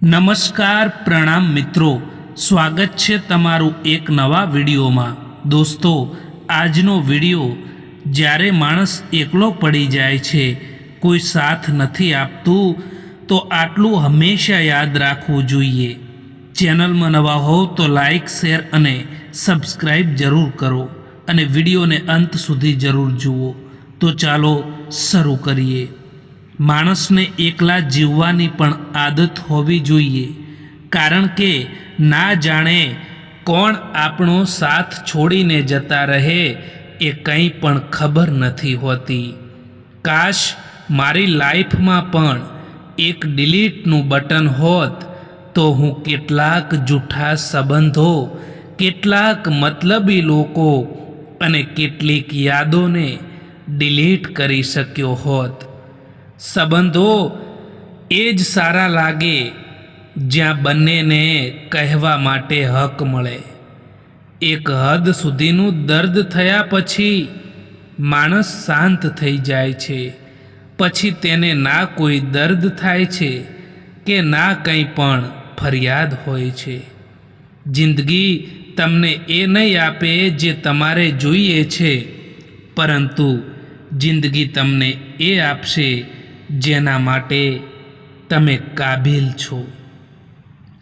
નમસ્કાર પ્રણામ મિત્રો, સ્વાગત છે તમારું એક નવા વિડીયોમાં। દોસ્તો, આજનો વિડીયો જ્યારે માણસ એકલો પડી જાય છે, કોઈ સાથ નથી આપતું, તો આટલું હંમેશા યાદ રાખવું જોઈએ। ચેનલમાં નવા હો તો લાઈક, શેર અને સબસ્ક્રાઈબ જરૂર કરો અને વિડીયોને અંત સુધી જરૂર જુઓ। તો ચાલો શરૂ કરીએ। માણસને એકલા જીવવાની પણ આદત હોવી જોઈએ, કારણ કે ના જાણે કોણ આપણો સાથ છોડીને જતા રહે એ કંઈ પણ ખબર નથી હોતી। કાશ મારી લાઈફમાં પણ એક ડિલીટનું બટન હોત તો હું કેટલાક જૂઠા સંબંધો, કેટલાક મતલબી લોકો અને કેટલીક યાદોને ડિલીટ કરી શક્યો હોત। સંબંધો એ જ સારા લાગે જ્યાં બંનેને કહેવા માટે હક મળે। એક હદ સુધીનું દર્દ થયા પછી માણસ શાંત થઈ જાય છે, પછી તેને ના કોઈ દર્દ થાય છે કે ના કંઈ પણ ફરિયાદ હોય છે। જિંદગી તમને એ નહીં આપે જે તમારે જોઈએ છે, પરંતુ જિંદગી તમને એ આપશે જેના માટે તમે કાબિલ છો।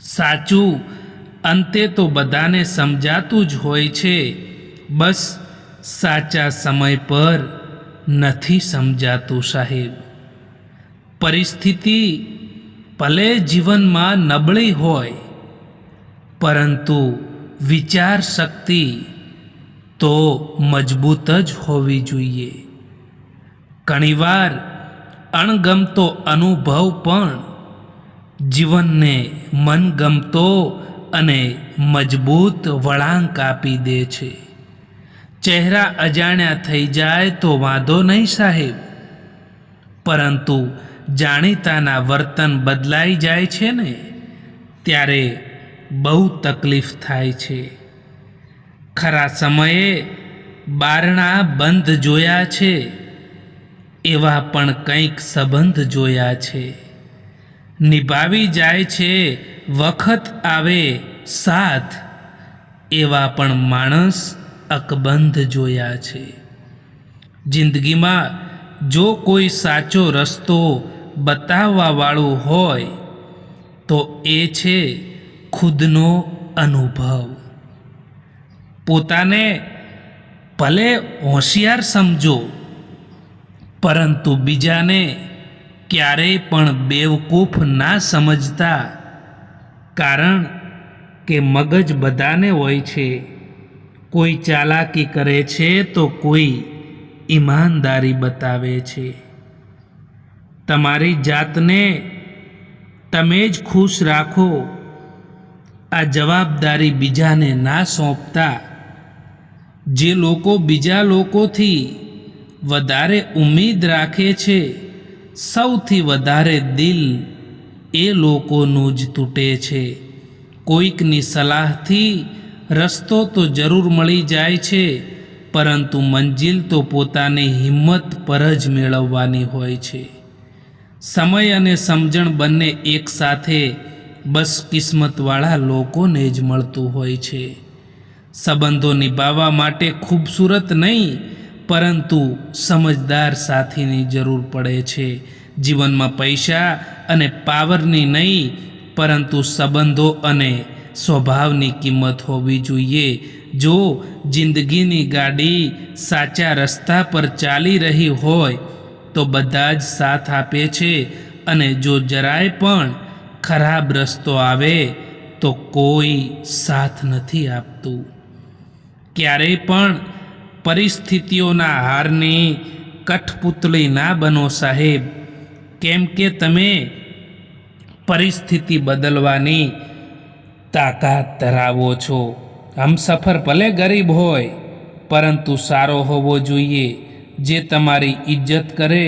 સાચું અંતે તો બધાને સમજાતું જ હોય છે, બસ સાચા સમય પર નથી સમજાતું સાહેબ। પરિસ્થિતિ ભલે જીવનમાં નબળી હોય, પરંતુ વિચાર શક્તિ તો મજબૂત જ હોવી જોઈએ। ઘણીવાર અણગમતો અનુભવ પણ જીવનને મનગમતો અને મજબૂત વળાંક આપી દે છે। ચહેરા અજાણ્યા થઈ જાય તો વાંધો નહીં સાહેબ, પરંતુ જાણીતાના વર્તન બદલાઈ જાય છે ને, ત્યારે બહુ તકલીફ થાય છે। ખરા સમયે બારણા બંધ જોયા છે, એવા પણ કંઈક સંબંધ જોયા છે। નિભાવી જાય છે વખત આવે સાથ, એવા પણ માણસ અકબંધ જોયા છે। જિંદગીમાં જો કોઈ સાચો રસ્તો બતાવવાવાળું હોય તો એ છે ખુદનો અનુભવ। પોતાને ભલે હોશિયાર સમજો, પરંતુ બીજાને ક્યારેય પણ બેવકૂફ ના સમજતા, કારણ કે મગજ બધાને હોય છે। કોઈ ચાલાકી કરે છે તો કોઈ ઈમાનદારી બતાવે છે। તમારી જાતને તમે જ ખુશ રાખો, આ જવાબદારી બીજાને ના સોંપતા। જે લોકો બીજા લોકોથી વધારે ઉમ્મીદ રાખે છે, સૌથી વધારે દિલ એ લોકોનું જ તૂટે છે। કોઈકની સલાહથી રસ્તો તો જરૂર મળી જાય છે, પરંતુ મંજિલ તો પોતાની હિંમત પર જ મેળવવાની હોય છે। સમય અને સમજણ બંને એકસાથે બસ કિસ્મતવાળા લોકોને જ મળતું હોય છે। સંબંધો નિભાવવા માટે ખૂબસૂરત નહીં, પરંતુ સમજદાર સાથીની જરૂર પડે છે। જીવનમાં પૈસા અને પાવરની નહીં, પરંતુ સંબંધો અને સ્વભાવની કિંમત હોવી જોઈએ। જો જિંદગીની ગાડી સાચા રસ્તા પર ચાલી રહી હોય તો બધા જ સાથ આપે છે, અને જો જરાય પણ ખરાબ રસ્તો આવે તો કોઈ સાથ નથી આપતું। ક્યારેય પણ પરિસ્થિતિઓના હારની કઠપુતળી ના બનો સાહેબ, કેમ કે તમે પરિસ્થિતિ બદલવાની તાકાત ધરાવો છો। હમસફર ભલે ગરીબ હોય, પરંતુ સારો હોવો જોઈએ, જે તમારી ઇજ્જત કરે,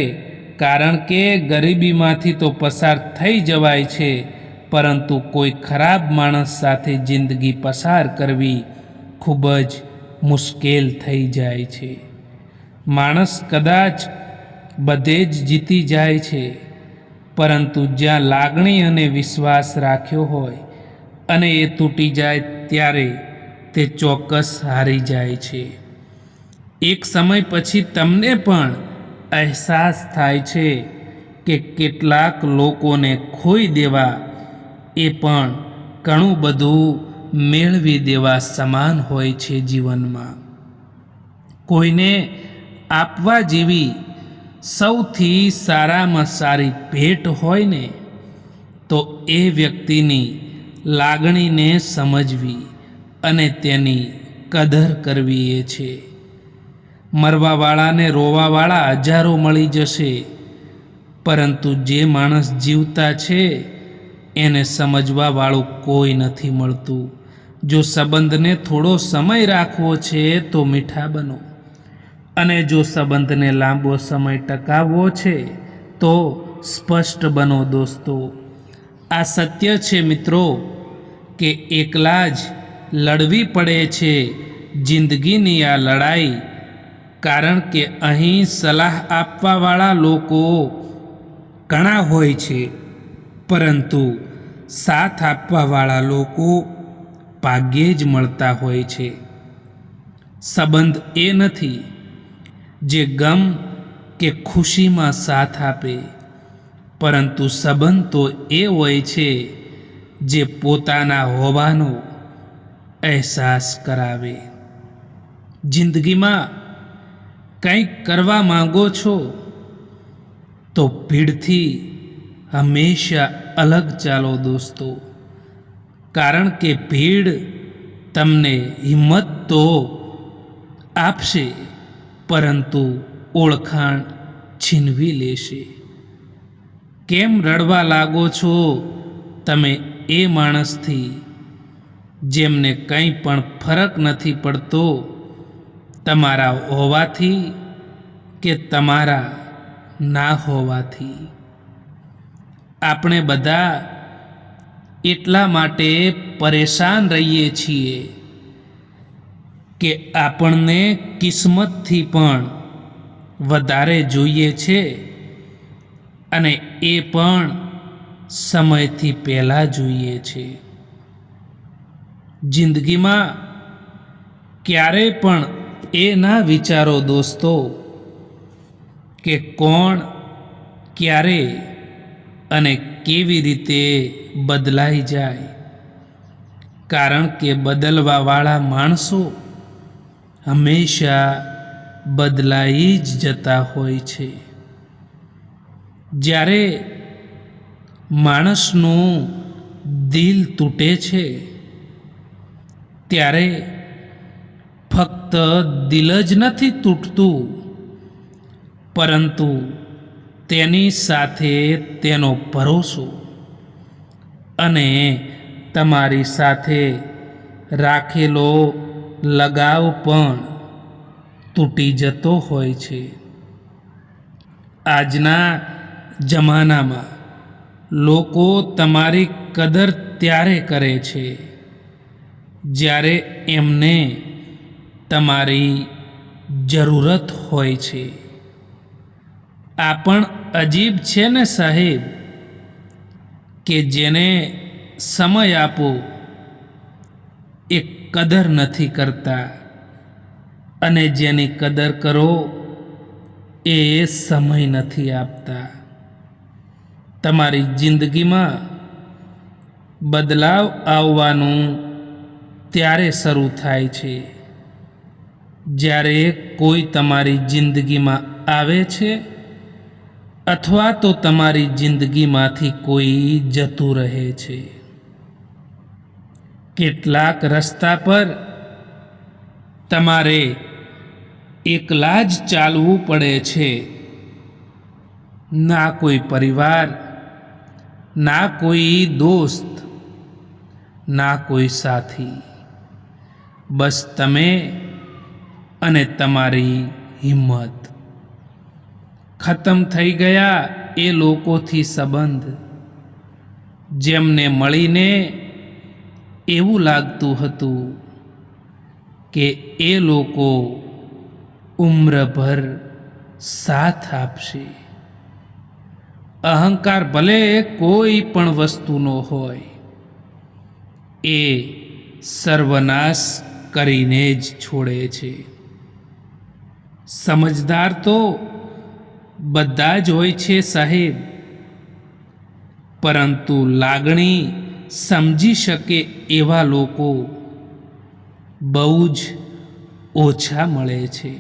કારણ કે ગરીબીમાંથી તો પસાર થઈ જવાય છે, પરંતુ કોઈ ખરાબ માણસ સાથે જિંદગી પસાર કરવી ખૂબ જ મુશ્કેલ થઈ જાય છે। માણસ કદાચ બધે જ જીતી જાય છે, પરંતુ જ્યાં લાગણી અને વિશ્વાસ રાખ્યો હોય અને એ તૂટી જાય ત્યારે તે ચોક્કસ હારી જાય છે. એક સમય પછી તમને પણ અહેસાસ થાય છે કે કેટલાક લોકોને ખોઈ દેવા એ પણ ઘણું બધું મેળવી દેવા સમાન હોય છે જીવનમાં. કોઈને આપવા જેવી સૌથી સારામાં સારી ભેટ હોય ને તો એ વ્યક્તિની લાગણીને સમજવી અને તેની કદર કરવી એ છે. મરવાવાળાને રોવાવાળા હજારો મળી જશે, પરંતુ જે માણસ જીવતા છે એને સમજવાવાળું કોઈ નથી મળતું. જો સંબંધને થોડો સમય રાખવો છે તો મીઠા બનો, અને જો સંબંધને લાંબો સમય ટકાવવો છે તો સ્પષ્ટ બનો. દોસ્તો, આ સત્ય છે મિત્રો કે એકલા જ લડવી પડે છે જિંદગીની આ લડાઈ, કારણ કે અહીં સલાહ આપવાવાળા લોકો ઘણા હોય છે, પરંતુ સાથ આપવાવાળા લોકો ભાગ્યે જ મળતા હોય છે. સંબંધ એ નથી જે ગમ કે ખુશીમાં સાથ આપે, પરંતુ સંબંધ તો એ હોય છે જે પોતાના હોવાનો અહેસાસ કરાવે. જિંદગીમાં કંઈક કરવા માંગો છો તો ભીડથી હંમેશા અલગ ચાલો દોસ્તો, કારણ કે ભીડ તમને હિંમત તો આપશે, પરંતુ ઓળખાણ છીનવી લેશે. કેમ રડવા લાગો છો તમે એ માણસથી જેમને કંઈ પણ ફરક નથી પડતો તમારા હોવાથી કે તમારા ના હોવાથી? આપણે બધા એટલા માટે પરેશાન રહીએ છીએ કે આપણને કિસ્મતથી પણ વધારે જોઈએ છે, અને એ પણ સમયથી પહેલાં જોઈએ છે. જિંદગીમાં ક્યારે પણ એ ના વિચારો દોસ્તો કે કોણ ક્યારે અને કેવી રીતે બદલાઈ જાય, કારણ કે બદલવાવાળા માણસો હંમેશા બદલાઈ જ જતા હોય છે. જ્યારે માણસનું દિલ તૂટે છે ત્યારે ફક્ત દિલ જ નથી તૂટતું, પરંતુ તેની સાથે તેનો ભરોસો અને તમારી સાથે રાખેલો લગાવ પણ તૂટી જતો હોય છે. આજના જમાનામાં લોકો તમારી કદર ત્યારે કરે છે જ્યારે એમને તમારી જરૂરત હોય છે. આ પણ અજીબ છે ને સાહેબ, કે જેને સમય આપો એ કદર નથી કરતા, અને જેની કદર કરો એ સમય નથી આપતા. તમારી જિંદગીમાં બદલાવ આવવાનું ત્યારે શરૂ થાય છે જ્યારે કોઈ તમારી જિંદગીમાં આવે છે, અથવા તો તમારી જિંદગીમાંથી કોઈ જતું રહે છે. કેટલાક રસ્તા પર તમારે એકલા જ ચાલવું પડે છે. ના કોઈ પરિવાર, ના કોઈ દોસ્ત, ના કોઈ સાથી, બસ તમે અને તમારી હિંમત. ખતમ થઈ ગયા એ લોકોથી સંબંધ જેમને મળીને એવું લાગતું હતું કે એ લોકો ઉમ્રભર સાથ આપશે, અહંકાર ભલે કોઈ પણ વસ્તુનો હોય, એ સર્વનાશ કરીને જ છોડે છે. સમજદાર તો બધા જ હોય છે સાહેબ, પરંતુ લાગણી સમજી શકે એવા લોકો બહુ જ ઓછા મળે છે.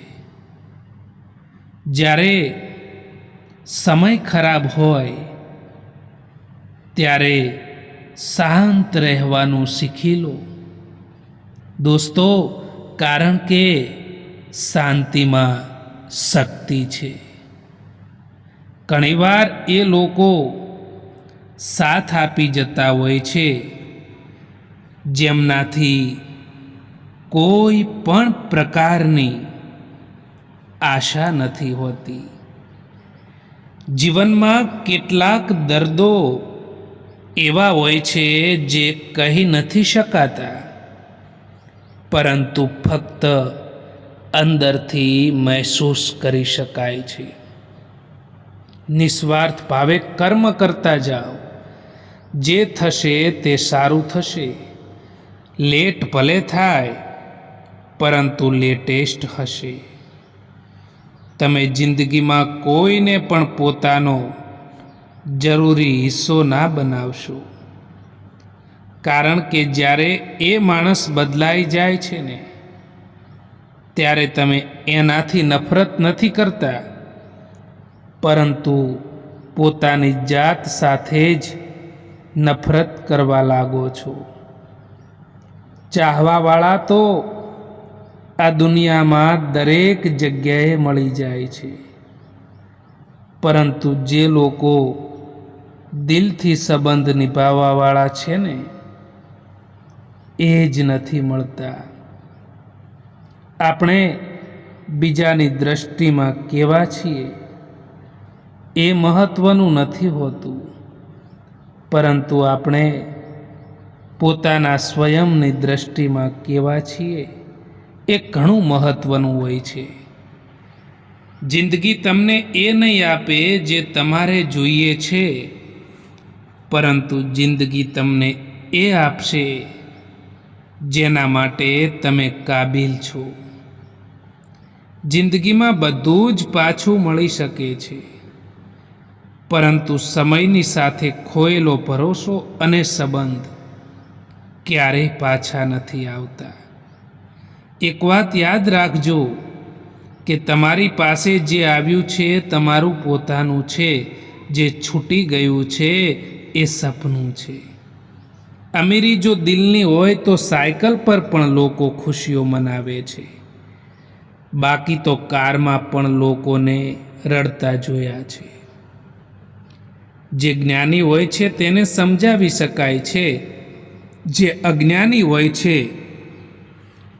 જ્યારે સમય ખરાબ હોય ત્યારે શાંત રહેવાનું શીખી લો દોસ્તો, કારણ કે શાંતિમાં શક્તિ છે. ઘણીવાર એ લોકો સાથ આપી જતા હોય છે જેમનાથી કોઈ પણ પ્રકારની આશા નથી હોતી. જીવનમાં કેટલાક દર્દો એવા હોય છે જે કહી નથી શકાતા, પરંતુ ફક્ત અંદરથી મહેસૂસ કરી શકાય છે. નિસ્વાર્થ ભાવે કર્મ કરતા જાઓ, જે થશે તે સારું થશે. લેટ ભલે થાય, પરંતુ લેટેસ્ટ હશે. તમે જિંદગીમાં કોઈને પણ પોતાનો જરૂરી હિસ્સો ના બનાવશો, કારણ કે જ્યારે એ માણસ બદલાઈ જાય છે ને, ત્યારે તમે એનાથી નફરત નથી કરતા, પરંતુ પોતાની જાત સાથે જ નફરત કરવા લાગો છો. ચાહવાવાળા તો આ દુનિયામાં દરેક જગ્યાએ મળી જાય છે, પરંતુ જે લોકો દિલથી સંબંધ નિભાવવાવાળા છે ને, એ જ નથી મળતા. આપણે બીજાની દ્રષ્ટિમાં કેવા છીએ એ મહત્વનું નથી હોતું, પરંતુ આપણે પોતાના સ્વયંની દ્રષ્ટિમાં કેવા છીએ એ ઘણું મહત્વનું હોય છે. જિંદગી તમને એ નહીં આપે જે તમારે જોઈએ છે, પરંતુ જિંદગી તમને એ આપશે જેના માટે તમે કાબિલ છો. જિંદગીમાં બધું જ પાછું મળી શકે છે, પરંતુ સમયની સાથે ખોયેલો ભરોસો અને સંબંધ ક્યારેય પાછા નથી આવતા. એક વાત યાદ રાખજો કે તમારી પાસે જે આવ્યું છે તમારું પોતાનું છે, જે છૂટી ગયું છે એ સપનું છે. અમીરી જો દિલની હોય તો સાયકલ પર પણ લોકો ખુશીઓ મનાવે છે, બાકી તો કારમાં પણ લોકોને રડતા જોયા છે. જે જ્ઞાની હોય છે તેને સમજાવી શકાય છે, જે અજ્ઞાની હોય છે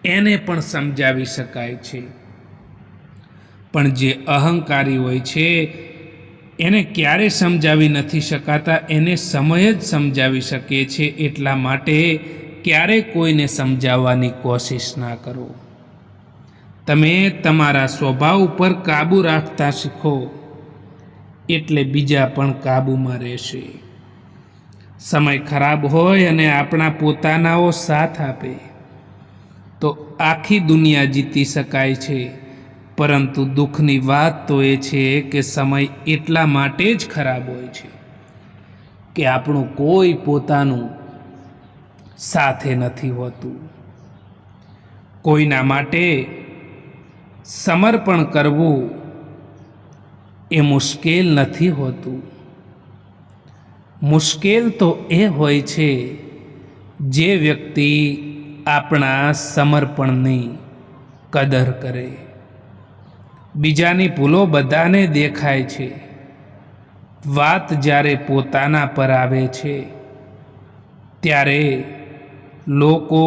એને પણ સમજાવી શકાય છે, પણ જે અહંકારી હોય છે એને ક્યારે સમજાવી નથી શકાતા. એને સમય જ સમજાવી શકે છે. એટલા માટે ક્યારે કોઈને સમજાવવાની કોશિશ ના કરો. તમે તમારા સ્વભાવ ઉપર કાબૂ રાખતા શીખો, એટલે બીજા પણ કાબૂમાં રહેશે. સમય ખરાબ હોય અને આપણા પોતાનાઓ સાથ આપે તો આખી દુનિયા જીતી શકાય છે, પરંતુ દુઃખની વાત તો એ છે કે સમય એટલા માટે જ ખરાબ હોય છે કે આપણું કોઈ પોતાનું સાથે નથી હોતું. કોઈના માટે સમર્પણ કરવું એ મુશ્કેલ નથી હોતું. મુશ્કેલ તો એ હોય છે જે વ્યક્તિ આપણા સમર્પણની કદર કરે. બીજાની ભૂલો બધાને દેખાય છે, વાત જ્યારે પોતાના પર આવે છે ત્યારે લોકો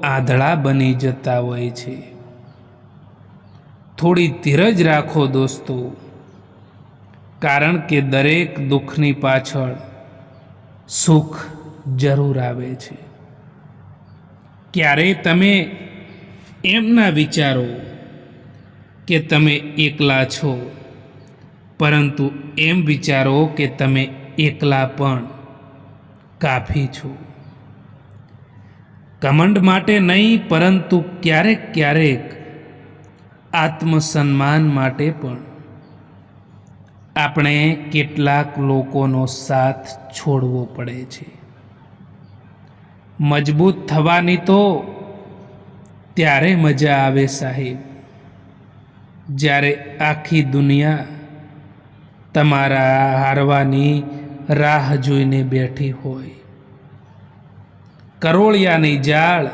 આંધળા બની જતા હોય છે. થોડી ધીરજ રાખો દોસ્તો, કારણ કે દરેક દુઃખની પાછળ સુખ જરૂર આવે છે. ક્યારેય તમે એમ ના વિચારો કે તમે એકલા છો. પરંતુ એમ વિચારો કે તમે એકલા પણ કાફી છો. ઘમંડ માટે નહીં, પરંતુ ક્યારેક ક્યારેક આત્મસન્માન માટે પણ આપણે કેટલાક લોકોનો સાથ છોડવો પડે છે. મજબૂત થવાની તો ત્યારે મજા આવે સાહેબ, જ્યારે આખી દુનિયા તમારા હારવાની રાહ જોઈને બેઠી હોય. કરોળિયાની જાળ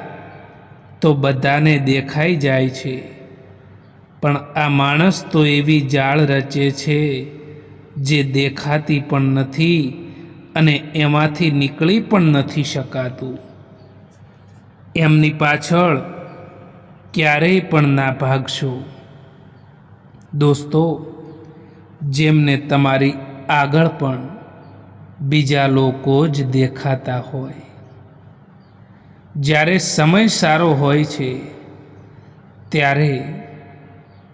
તો બધાને દેખાઈ જાય છે, પણ આ માણસ તો એવી જાળ રચે છે જે દેખાતી પણ નથી અને એમાંથી નીકળી પણ નથી શકાતું. એમની પાછળ ક્યારેય પણ ના ભાગશો. દોસ્તો, જેમને તમારી આગળ પણ બીજા લોકો જ દેખાતા હોય. જ્યારે સમય સારો હોય છે ત્યારે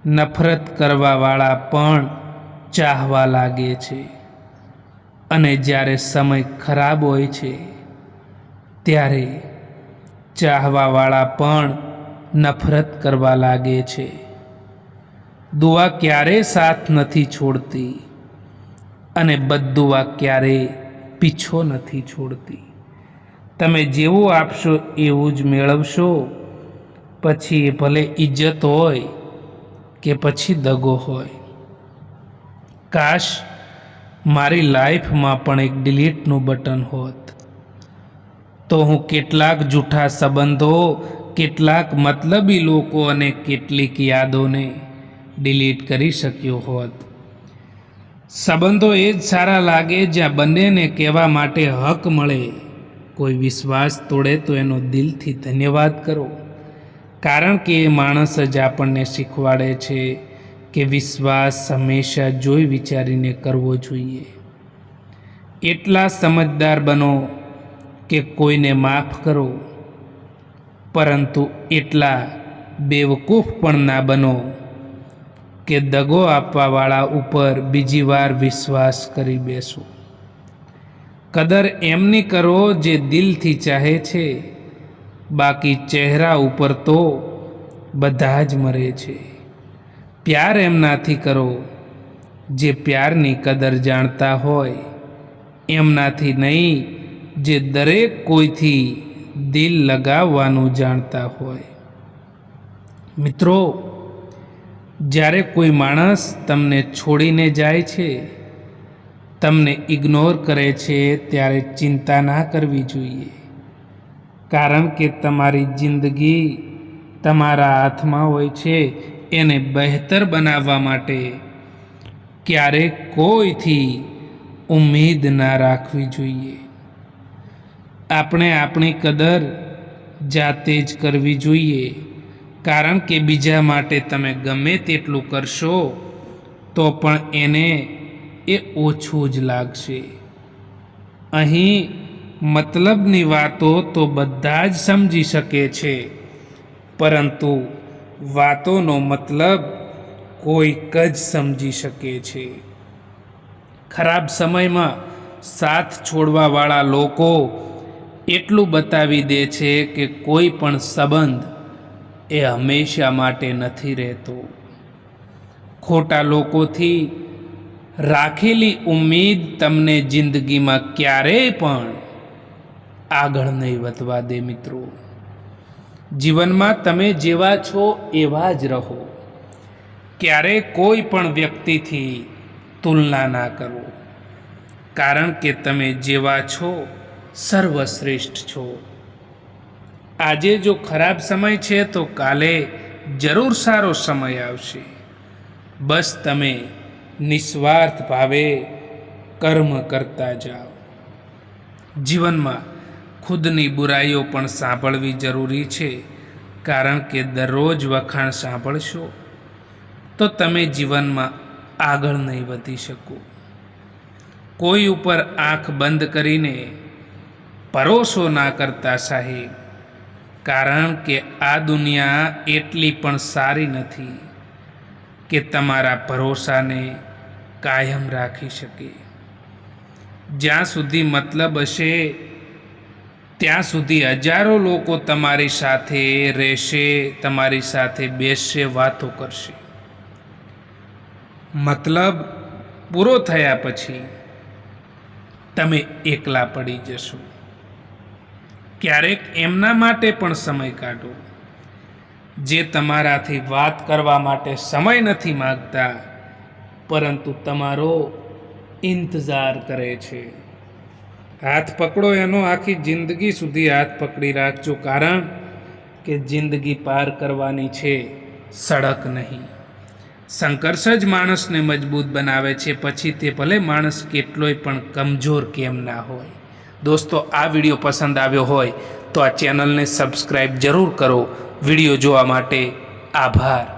નફરત કરવાવાળા પણ ચાહવા લાગે છે, અને જ્યારે સમય ખરાબ હોય છે ત્યારે ચાહવાવાળા પણ નફરત કરવા લાગે છે. દુઆ ક્યારેય સાથ નથી છોડતી અને બદદુઆ ક્યારેય પીછો નથી છોડતી. તમે જેવું આપશો એવું જ મેળવશો, પછી એ ભલે ઇજ્જત હોય કે પછી દગો હોય. કાશ મારી લાઈફમાં પણ એક ડિલીટનું બટન હોત, તો હું કેટલાક જૂઠા સંબંધો, કેટલાક મતલબી લોકો અને કેટલીક યાદોને ડિલીટ કરી શક્યો હોત. સંબંધો એ જ સારા લાગે જ્યાં બંનેને કહેવા માટે હક મળે. કોઈ વિશ્વાસ તોડે તો એનો દિલથી ધન્યવાદ કરો, કારણ કે એ માણસ જ આપણને શીખવાડે છે કે વિશ્વાસ હંમેશા જોઈ વિચારીને કરવો જોઈએ. એટલા સમજદાર બનો કે કોઈને માફ કરો, પરંતુ એટલા બેવકૂફ પણ ના બનો કે દગો આપવાવાળા ઉપર બીજી વાર વિશ્વાસ કરી બેસો. કદર એમની કરો જે દિલથી ચાહે છે, બાકી ચહેરા ઉપર તો બધા જ મરે છે. પ્યાર એમનાથી કરો જે પ્યારની કદર જાણતા હોય, એમનાથી નહીં જે દરેક કોઈથી દિલ લગાવવાનું જાણતા હોય. મિત્રો, જ્યારે કોઈ માણસ તમને છોડીને જાય છે, તમને ઇગ્નોર કરે છે, ત્યારે ચિંતા ના કરવી જોઈએ, કારણ કે તમારી જિંદગી તમારા હાથમાં હોય છે. એને બહેતર બનાવવા માટે ક્યારેક કોઈથી ઉમ્મીદ ના રાખવી જોઈએ. આપણે આપણી કદર જાતે જ કરવી જોઈએ, કારણ કે બીજા માટે તમે ગમે તેટલું કરશો તો પણ એને એ ઓછું જ લાગશે. અહીં મતલબની વાતો તો બધા જ સમજી શકે છે, પરંતુ વાતોનો મતલબ કોઈક જ સમજી શકે છે. ખરાબ સમયમાં સાથ છોડવાવાળા લોકો એટલું બતાવી દે છે કે કોઈ પણ સંબંધ એ હંમેશા માટે નથી રહેતો. ખોટા લોકોથી રાખેલી ઉમ્મીદ તમને જિંદગીમાં ક્યારેય પણ આગળ નહીં વધવા દે. મિત્રો, જીવનમાં તમે જેવા છો એવા જ રહો. ક્યારેય કોઈ પણ વ્યક્તિથી તુલના ના કરો, કારણ કે તમે જેવા છો સર્વશ્રેષ્ઠ છો. આજે જો ખરાબ સમય છે તો કાલે જરૂર સારો સમય આવશે. બસ તમે નિસ્વાર્થ ભાવે કર્મ કરતા જાઓ. જીવનમાં ખુદની બુરાઈઓ પણ સાંભળવી જરૂરી છે, કારણ કે દરરોજ વખાણ સાંભળશો તો તમે જીવનમાં આગળ નહીં વધી શકો. કોઈ ઉપર આંખ બંધ કરીને ભરોસો ના કરતા સાહેબ, કારણ કે આ દુનિયા એટલી પણ સારી નથી કે તમારા ભરોસાને કાયમ રાખી શકે. જ્યાં સુધી મતલબ હશે ત્યાં સુધી હજારો લોકો તમારી સાથે રહેશે, તમારી સાથે બેસશે, વાતો કરશે. મતલબ પૂરો થયા પછી તમે એકલા પડી જશો. ક્યારેક એમના માટે પણ સમય કાઢો જે તમારાથી વાત કરવા માટે સમય નથી માગતા, પરંતુ તમારો ઇંતજાર કરે છે. હાથ પકડો એનો આખી જિંદગી સુધી હાથ પકડી રાખજો, કારણ કે જિંદગી પાર કરવાની છે, સડક નહીં. સંઘર્ષ જ માણસને મજબૂત બનાવે છે, પછી તે ભલે માણસ કેટલોય પણ કમજોર કેમ ના હોય. દોસ્તો, આ વિડીયો પસંદ આવ્યો હોય તો આ ચેનલને સબસ્ક્રાઈબ જરૂર કરો. વિડીયો જોવા માટે આભાર.